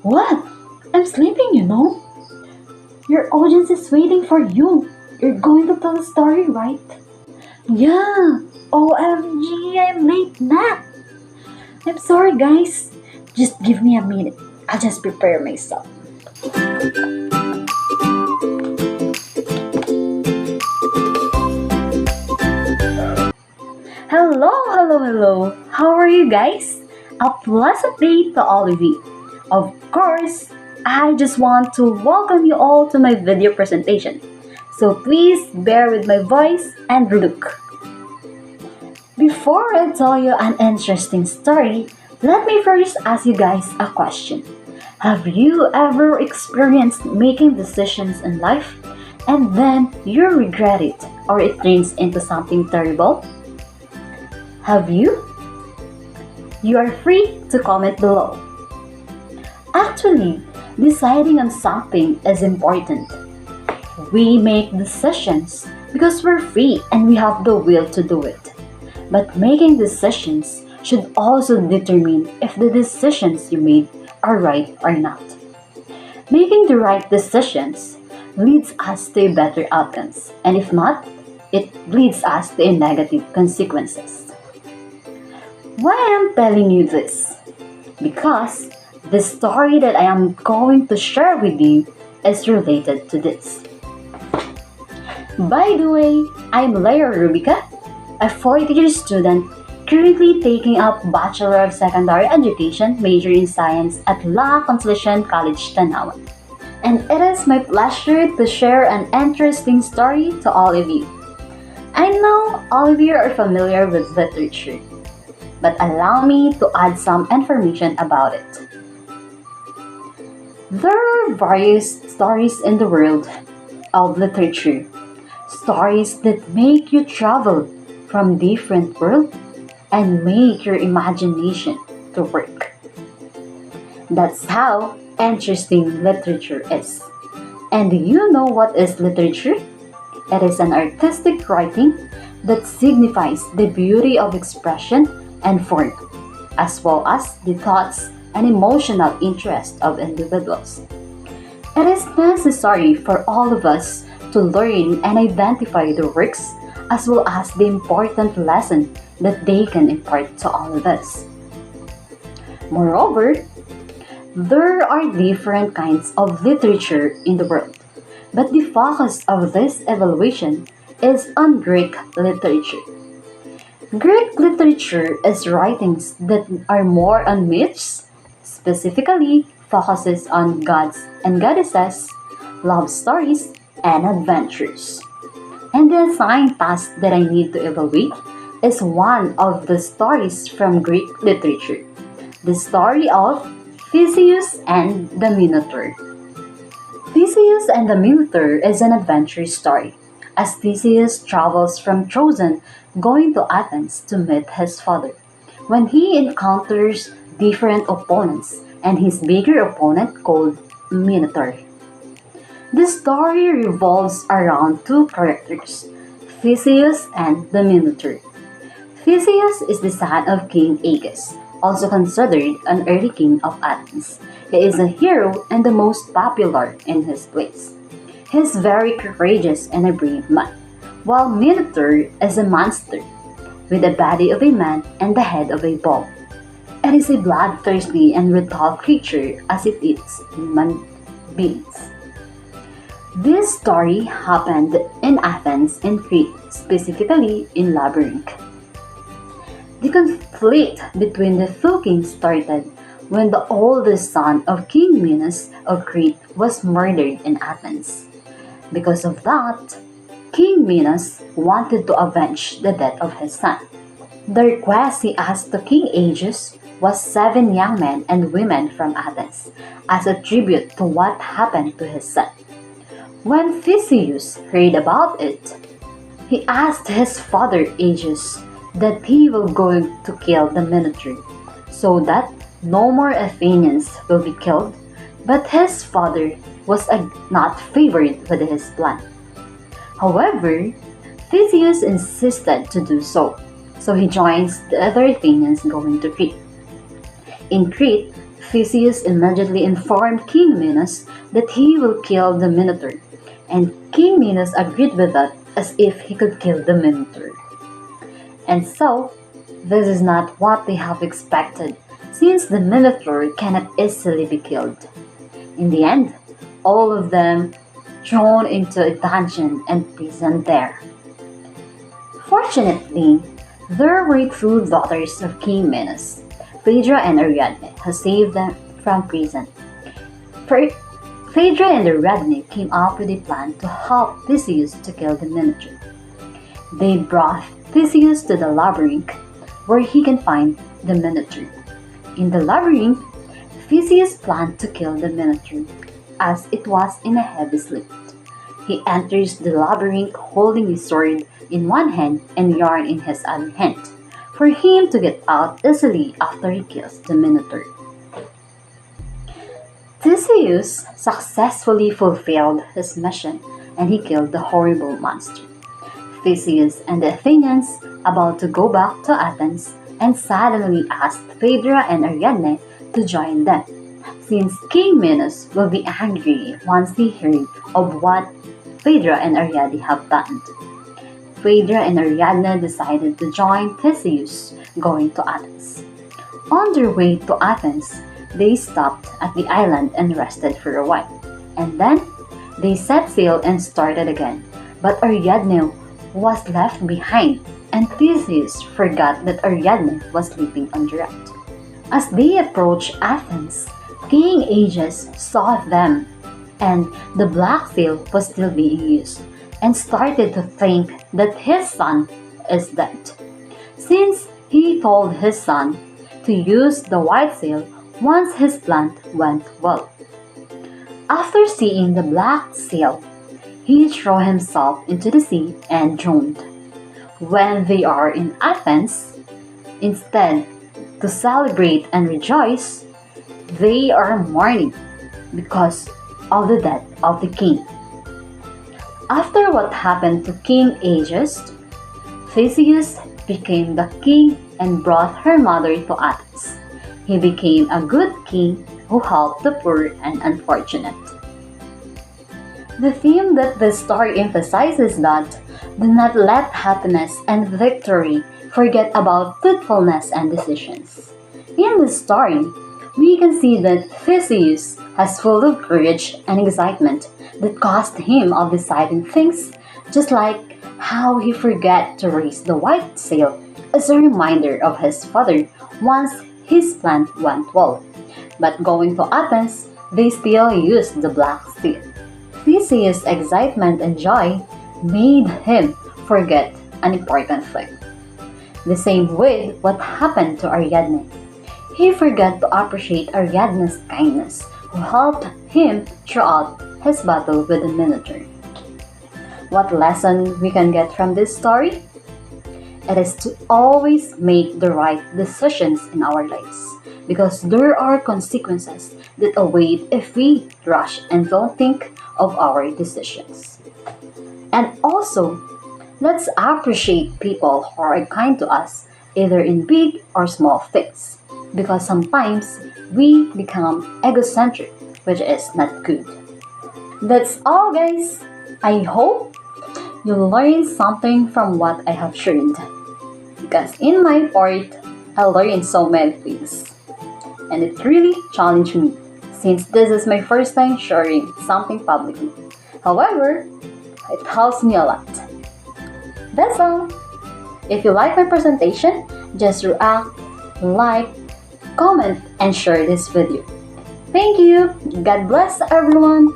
What? I'm sleeping, you know. Your audience is waiting for you. You're going to tell a story, right? Yeah. OMG, I'm late now. I'm sorry, guys. Just give me a minute. I'll just prepare myself. Hello, hello, hello. How are you guys? A pleasant day to all of you. Of course, I just want to welcome you all to my video presentation. So please bear with my voice and look. Before I tell you an interesting story, let me first ask you guys a question. Have you ever experienced making decisions in life and then you regret it or it turns into something terrible? Have you? You are free to comment below. Actually, deciding on something is important. We make decisions because we're free and we have the will to do it. But making decisions should also determine if the decisions you made are right or not. Making the right decisions leads us to better outcomes, and if not, it leads us to negative consequences. Why am I telling you this? Because the story that I am going to share with you is related to this. By the way, I'm Leia Rubica, a fourth-year student currently taking up Bachelor of Secondary Education major in Science at La Conciliacion College, Tanawan. And it is my pleasure to share an interesting story to all of you. I know all of you are familiar with literature, but allow me to add some information about it. There are various stories in the world of literature, stories that make you travel from different worlds and make your imagination to work. That's how interesting literature is. And do you know what is literature? It is an artistic writing that signifies the beauty of expression and form, as well as the thoughts and emotional interest of individuals. It is necessary for all of us to learn and identify the works as well as the important lesson that they can impart to all of us. Moreover, there are different kinds of literature in the world, but the focus of this evaluation is on Greek literature. Greek literature is writings that are more on myths, specifically focuses on gods and goddesses, love stories, and adventures. And the assigned task that I need to evaluate is one of the stories from Greek literature, the story of Theseus and the Minotaur. Theseus and the Minotaur is an adventure story, as Theseus travels from Trojan going to Athens to meet his father, when he encounters different opponents and his bigger opponent called Minotaur. The story revolves around two characters, Theseus and the Minotaur. Theseus is the son of King Aegeus, also considered an early king of Athens. He is a hero and the most popular in his place. He is very courageous and a brave man, while Minotaur is a monster with the body of a man and the head of a bull. It is a bloodthirsty and brutal creature as it eats human beings. This story happened in Athens in Crete, specifically in Labyrinth. The conflict between the two kings started when the oldest son of King Minos of Crete was murdered in Athens. Because of that, King Minos wanted to avenge the death of his son. The request he asked to King Aegeus was 7 young men and women from Athens as a tribute to what happened to his son. When Theseus heard about it, he asked his father Aegeus that he will go to kill the Minotaur, so that no more Athenians will be killed, but his father was not favored with his plan. However, Theseus insisted to do so he joins the other Athenians going to Crete. In Crete, Theseus immediately informed King Minos that he will kill the Minotaur, and King Minos agreed with that as if he could kill the Minotaur. And so, this is not what they have expected, since the Minotaur cannot easily be killed. In the end, all of them thrown into a dungeon and imprisoned there. Fortunately, there were two daughters of King Minos, Phaedra and Ariadne, who saved them from prison. Phaedra and Ariadne came up with a plan to help Theseus to kill the Minotaur. They brought Theseus to the labyrinth, where he can find the Minotaur. In the labyrinth, Theseus planned to kill the Minotaur, as it was in a heavy sleep. He enters the labyrinth holding his sword in one hand and yarn in his other hand, for him to get out easily after he kills the Minotaur. Theseus successfully fulfilled his mission and he killed the horrible monster. Theseus and the Athenians about to go back to Athens and suddenly asked Phaedra and Ariadne to join them, since King Minos will be angry once he heard of what Phaedra and Ariadne have done. Phaedra and Ariadne decided to join Theseus going to Athens. On their way to Athens, they stopped at the island and rested for a while, and then they set sail and started again, but Ariadne was left behind, and Theseus forgot that Ariadne was sleeping on the raft. As they approached Athens, King Aegeus saw them, and the black sail was still being used, and started to think that his son is dead, since he told his son to use the white sail once his plan went well. After seeing the black sail, he threw himself into the sea and drowned. When they are in Athens, instead to celebrate and rejoice, they are mourning because of the death of the king. After what happened to King Aegeus, Theseus became the king and brought her mother to Athens. He became a good king who helped the poor and unfortunate. The theme that the story emphasizes that do not let happiness and victory forget about truthfulness and decisions. In this story, we can see that Theseus has full of courage and excitement that caused him of deciding things, just like how he forgot to raise the white sail as a reminder of his father once his plan went well. But going to Athens, they still used the black sail. Theseus' excitement and joy made him forget an important thing. The same with what happened to Ariadne. He forgot to appreciate Ariadne's kindness, who helped him throughout his battle with the Minotaur. What lesson we can get from this story? It is to always make the right decisions in our lives, because there are consequences that await if we rush and don't think of our decisions. And also, let's appreciate people who are kind to us, either in big or small things, because sometimes we become egocentric, which is not good. That's all, guys. I hope you learned something from what I have shared, because in my part, I learned so many things, and it really challenged me, since this is my first time sharing something publicly. However, it helps me a lot. That's all. If you like my presentation, just react, like, comment, and share this video. Thank you. God bless everyone.